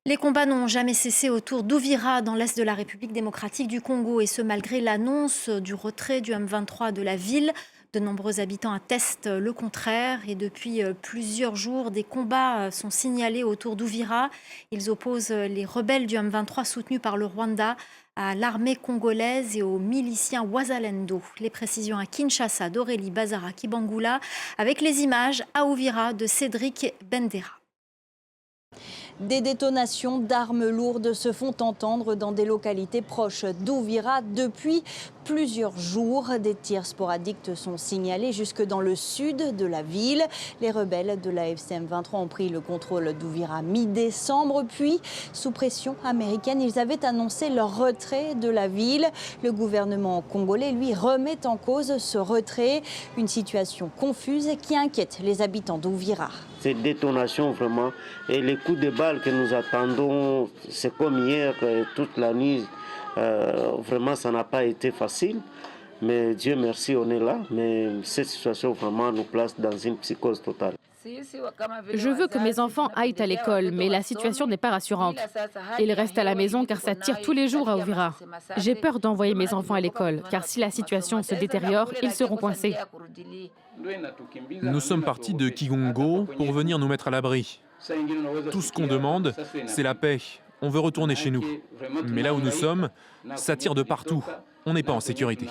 Les combats n'ont jamais cessé autour d'Ouvira, dans l'est de la République démocratique du Congo, et ce malgré l'annonce du retrait du M23 de la ville. De nombreux habitants attestent le contraire et depuis plusieurs jours, des combats sont signalés autour d'Ouvira. Ils opposent les rebelles du M23 soutenus par le Rwanda à l'armée congolaise et aux miliciens Wazalendo. Les précisions à Kinshasa d'Aurélie Bazara-Kibangula avec les images à Ouvira de Cédric Bendera. Des détonations d'armes lourdes se font entendre dans des localités proches d'Ouvira depuis plusieurs jours. Des tirs sporadiques sont signalés jusque dans le sud de la ville. Les rebelles de la FCM-23 ont pris le contrôle d'Ouvira mi-décembre. Puis, sous pression américaine, ils avaient annoncé leur retrait de la ville. Le gouvernement congolais, lui, remet en cause ce retrait. Une situation confuse qui inquiète les habitants d'Ouvira. Ces détonations vraiment et les coups de balles que nous attendons, c'est comme hier, toute la nuit, vraiment ça n'a pas été facile. Mais Dieu merci, on est là. Mais cette situation vraiment nous place dans une psychose totale. Je veux que mes enfants aillent à l'école, mais la situation n'est pas rassurante. Ils restent à la maison car ça tire tous les jours à Ouvira. J'ai peur d'envoyer mes enfants à l'école, car si la situation se détériore, ils seront coincés. Nous sommes partis de Kigongo pour venir nous mettre à l'abri. Tout ce qu'on demande, c'est la paix. On veut retourner chez nous. Mais là où nous sommes, ça tire de partout. On n'est pas en sécurité.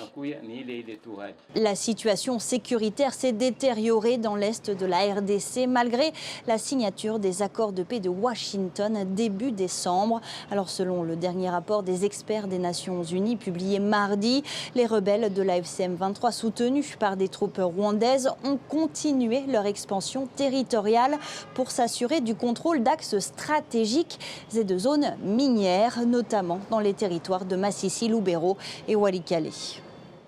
La situation sécuritaire s'est détériorée dans l'est de la RDC malgré la signature des accords de paix de Washington début décembre. Alors selon le dernier rapport des experts des Nations Unies publié mardi, les rebelles de la FCM-23 soutenus par des troupes rwandaises ont continué leur expansion territoriale pour s'assurer du contrôle d'axes stratégiques et de zones minières, notamment dans les territoires de Massissi, Lubero et Walikale.